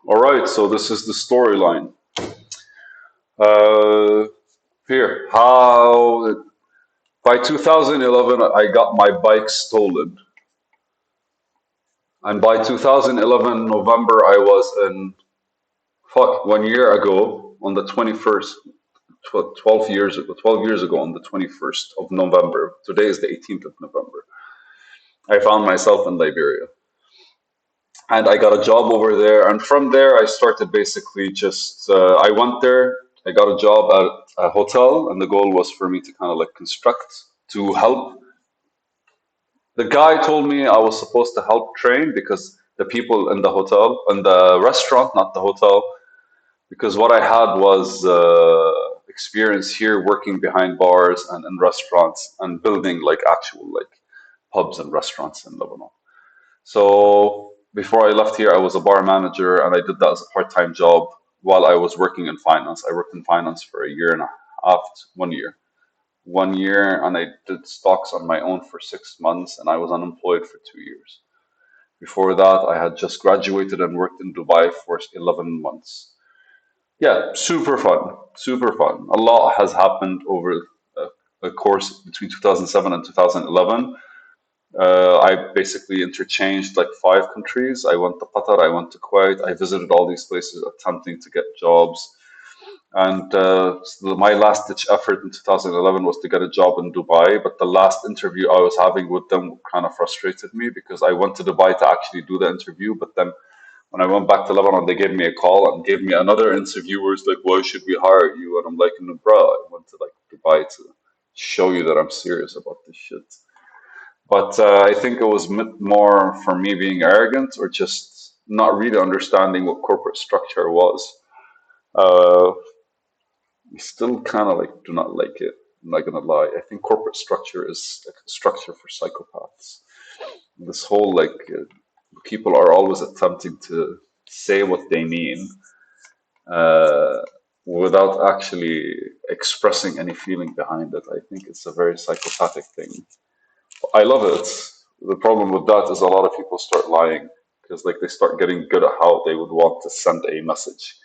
All right, so this is the storyline. Uh, Here, how by 2011 I got my bike stolen, and by 2011 November I was in 1 year ago on the 21st, 12 years ago, 12 years ago on the 21st of November. Today is the 18th of November. I found myself in Liberia, and I got a job over there. And from there, I started basically just I went there. I got a job at a hotel, and the goal was for me to kind of like construct to help. The guy told me I was supposed to help train because the people in the hotel, in the restaurant, not the hotel, because what I had was experience here working behind bars and in restaurants and building like actual like pubs and restaurants in Lebanon. So before I left here, I was a bar manager and I did that as a part-time job while I was working in finance. I worked in finance for a year and a half, 1 year. 1 year, and I did stocks on my own for 6 months, and I was unemployed for 2 years. Before that, I had just graduated and worked in Dubai for 11 months. Yeah, super fun, super fun. A lot has happened over the course between 2007 and 2011. I basically interchanged like 5 countries. I went to Qatar, I went to Kuwait, I visited all these places attempting to get jobs. And my last ditch effort in 2011 was to get a job in Dubai. But the last interview I was having with them kind of frustrated me because I went to Dubai to actually do the interview. But then when I went back to Lebanon, they gave me a call and gave me another interview where it's like, why should we hire you? And I'm like, no, bro, I went to like Dubai to show you that I'm serious about this shit. But I think it was more for me being arrogant or just not really understanding what corporate structure was. Uh, we still kind of like do not like it. I'm not gonna lie. I think corporate structure is like a structure for psychopaths. This whole like people are always attempting to say what they mean uh, without actually expressing any feeling behind it. I think it's a very psychopathic thing. I love it. The problem with that is a lot of people start lying because like they start getting good at how they would want to send a message.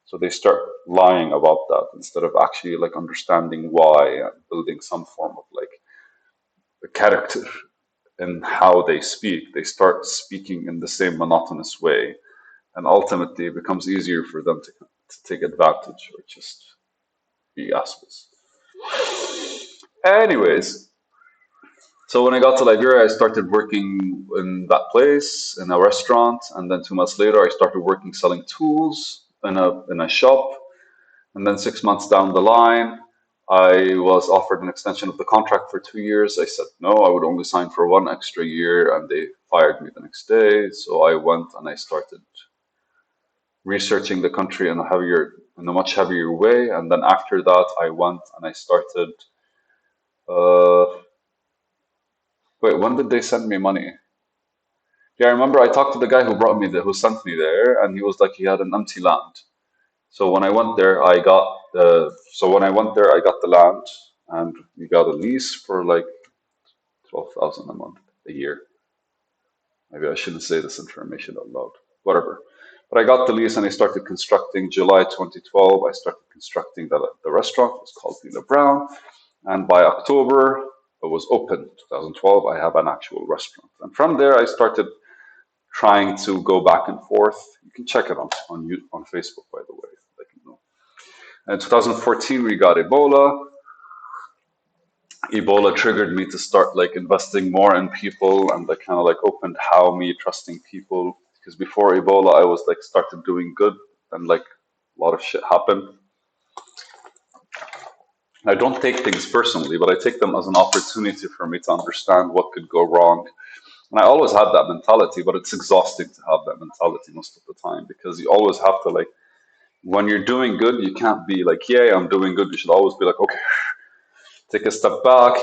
So they start lying about that instead of actually like understanding why and building some form of like a character in how they speak. They start speaking in the same monotonous way, and ultimately it becomes easier for them to take advantage or just be assholes. Anyways, so when I got to Liberia, I started working in that place in a restaurant, and then 2 months later, I started working selling tools in a shop. And then 6 months down the line, I was offered an extension of the contract for 2 years. I said no, I would only sign for 1 extra year, and they fired me the next day. So I went and I started researching the country in a much heavier way. And then after that, I went and I started. Uh, Wait, when did they send me money? Yeah, I remember I talked to the guy who brought me there, who sent me there, and he was like he had an empty land. So when I went there, I got the land, and we got a lease for like 12,000 a month a year. Maybe I shouldn't say this information out loud. Whatever. But I got the lease and I started constructing. July 2012, I started constructing the restaurant. It was called Villa Brown. And by October, it was open. 2012, I have an actual restaurant. And from there, I started trying to go back and forth. You can check it on Facebook, by the way. Like, you know. In 2014, we got Ebola. Ebola triggered me to start like investing more in people, and that kind of like opened how me trusting people. Because before Ebola, I was like started doing good, and like a lot of shit happened. I don't take things personally, but I take them as an opportunity for me to understand what could go wrong. And I always had that mentality, but it's exhausting to have that mentality most of the time because you always have to like when you're doing good, you can't be like, yeah, I'm doing good. You should always be like, okay, take a step back,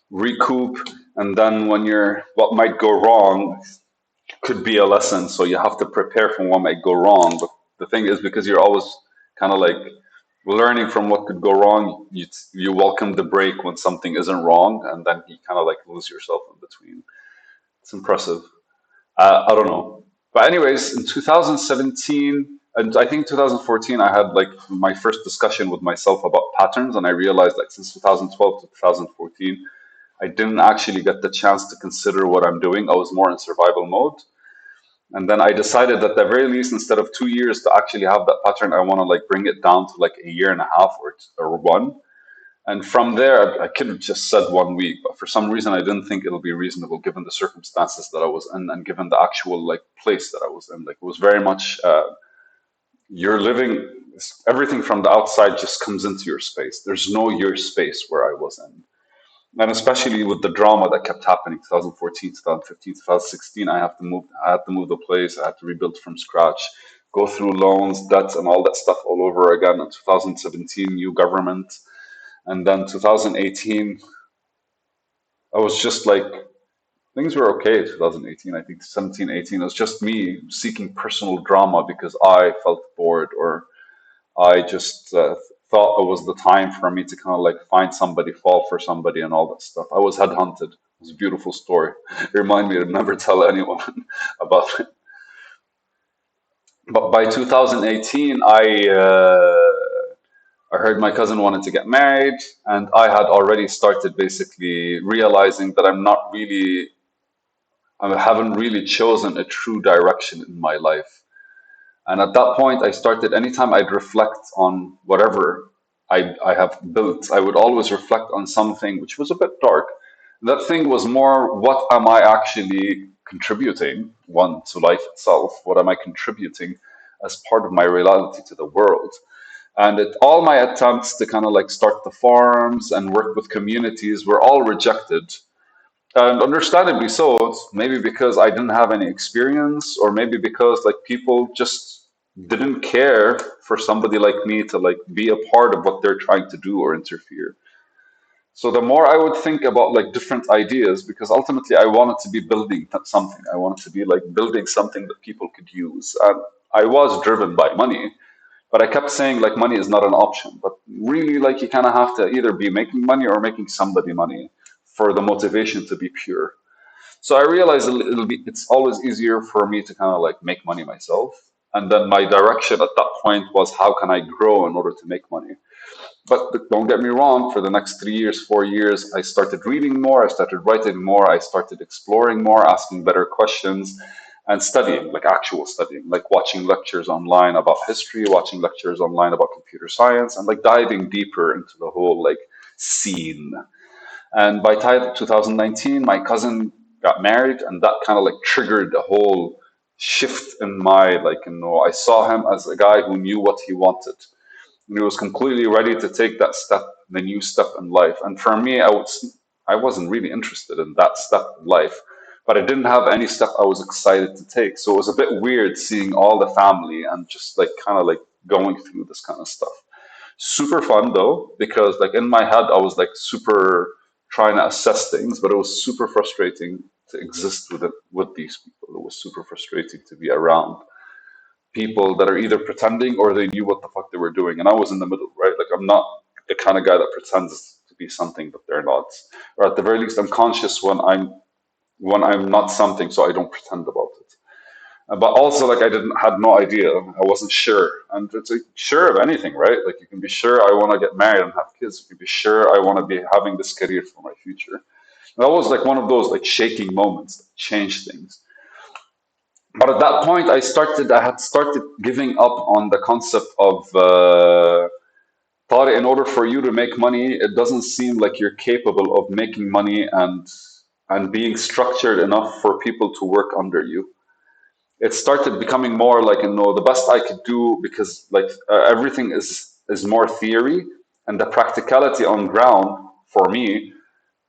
recoup, and then when you're what might go wrong could be a lesson. So you have to prepare for what might go wrong. But the thing is, because you're always kind of like learning from what could go wrong, you welcome the break when something isn't wrong, and then you kind of like lose yourself in between. It's impressive. I don't know. But anyways, in 2017. And I think 2014, I had like my first discussion with myself about patterns, and I realized like since 2012 to 2014, I didn't actually get the chance to consider what I'm doing. I was more in survival mode. And then I decided at the very least, instead of 2 years to actually have that pattern, I want to like bring it down to like a year and a half or one. And from there, I could have just said 1 week, but for some reason, I didn't think it'll be reasonable given the circumstances that I was in and given the actual like place that I was in. Like it was very much you're living. Everything from the outside just comes into your space. There's no your space where I was in. And especially with the drama that kept happening 2014, 2015, 2016, I had to move the place, I had to rebuild from scratch, go through loans, debts, and all that stuff all over again. In 2017, new government. And then 2018, I was just like, things were okay 2018. I think 17, 18, it was just me seeking personal drama because I felt bored or I just thought it was the time for me to kind of like find somebody, fall for somebody, and all that stuff. I was headhunted. It was a beautiful story. Remind me to never tell anyone about it. But by 2018, I heard my cousin wanted to get married, and I had already started basically realizing that I haven't really chosen a true direction in my life. And at that point, I started, anytime I'd reflect on whatever I have built, I would always reflect on something which was a bit dark. That thing was more, what am I actually contributing, one, to life itself? What am I contributing as part of my reality to the world? And all my attempts to kind of like start the farms and work with communities were all rejected, and understandably so. It's maybe because I didn't have any experience, or maybe because like people just didn't care for somebody like me to like be a part of what they're trying to do or interfere. So the more I would think about like different ideas, because ultimately I wanted to be building something. I wanted to be like building something that people could use. And I was driven by money, but I kept saying like money is not an option. But really, like you kind of have to either be making money or making somebody money for the motivation to be pure. So I realized it's always easier for me to kind of like make money myself. And then my direction at that point was, how can I grow in order to make money? But don't get me wrong, for the next 3 years, 4 years, I started reading more, I started writing more, I started exploring more, asking better questions, and studying, like actual studying, like watching lectures online about history, watching lectures online about computer science, and like diving deeper into the whole like scene. And by 2019, my cousin got married, and that kind of like triggered a whole shift in my like, I saw him as a guy who knew what he wanted. And he was completely ready to take that step, the new step in life. And for me, I wasn't really interested in that step in life, but I didn't have any step I was excited to take. So it was a bit weird seeing all the family and just like kind of like going through this kind of stuff. Super fun though, because like in my head, I was like super trying to assess things, but it was super frustrating to exist with these people. It was super frustrating to be around people that are either pretending or they knew what the fuck they were doing. And I was in the middle, right? Like I'm not the kind of guy that pretends to be something that they're not. Or at the very least, I'm conscious when I'm not something, so I don't pretend about it. But also, like I didn't had no idea. I wasn't sure, and it's like sure of anything, right? Like you can be sure I want to get married and have kids. You can be sure I want to be having this career for my future. And that was like one of those like shaking moments that changed things. But at that point, I had started giving up on the concept of thought in order for you to make money, it doesn't seem like you're capable of making money and being structured enough for people to work under you. It started becoming more like, the best I could do, because like everything is more theory, and the practicality on ground for me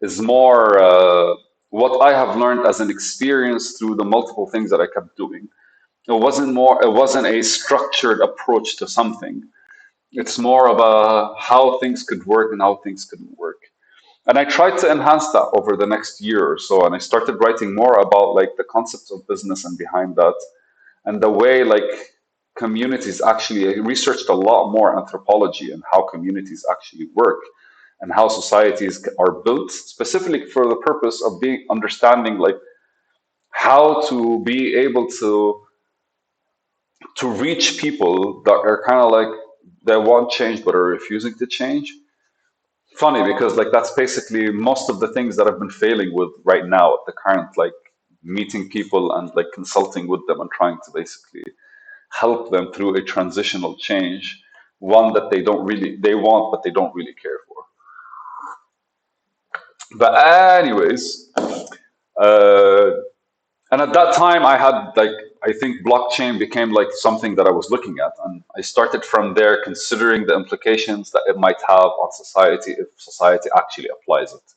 is more what I have learned as an experience through the multiple things that I kept doing. It wasn't a structured approach to something. It's more of a how things could work and how things couldn't work. And I tried to enhance that over the next year or so, and I started writing more about like the concepts of business and behind that, and the way like communities actually, I researched a lot more anthropology and how communities actually work and how societies are built specifically for the purpose of being understanding like how to be able to to reach people that are kind of like they want change but are refusing to change. Funny because like that's basically most of the things that I've been failing with right now at the current, like meeting people and like consulting with them and trying to basically help them through a transitional change, one that they want but they don't really care for. But anyways, uh, and at that time I had like, I think blockchain became like something that I was looking at, and I started from there considering the implications that it might have on society if society actually applies it.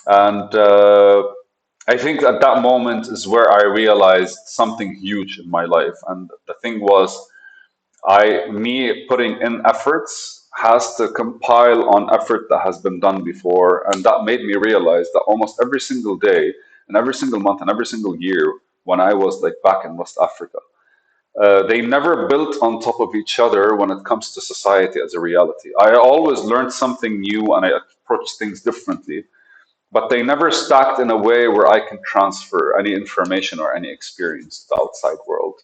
And I think at that moment is where I realized something huge in my life. And the thing was, me putting in efforts has to compile on effort that has been done before. And that made me realize that almost every single day and every single month and every single year when I was like back in West Africa, they never built on top of each other when it comes to society as a reality. I always learned something new and I approached things differently, but they never stacked in a way where I can transfer any information or any experience to the outside world.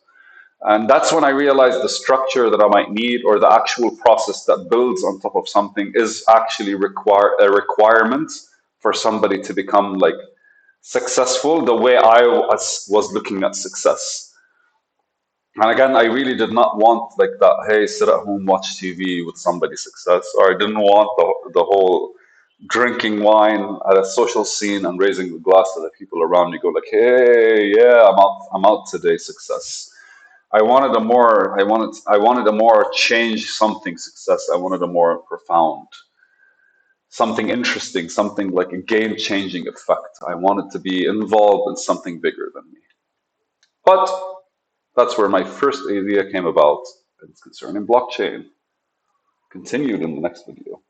And that's when I realized the structure that I might need or the actual process that builds on top of something is actually a requirement for somebody to become like successful the way I was looking at success. And again, I really did not want like that, hey, sit at home, watch TV with somebody's success, or I didn't want the whole drinking wine at a social scene and raising the glass to the people around me, go like, hey, yeah, I'm out today, success. I wanted a more change something success. I wanted a more profound, something interesting, something like a game changing effect. I wanted to be involved in something bigger than me. But that's where my first idea came about. It's concerning blockchain. Continued in the next video.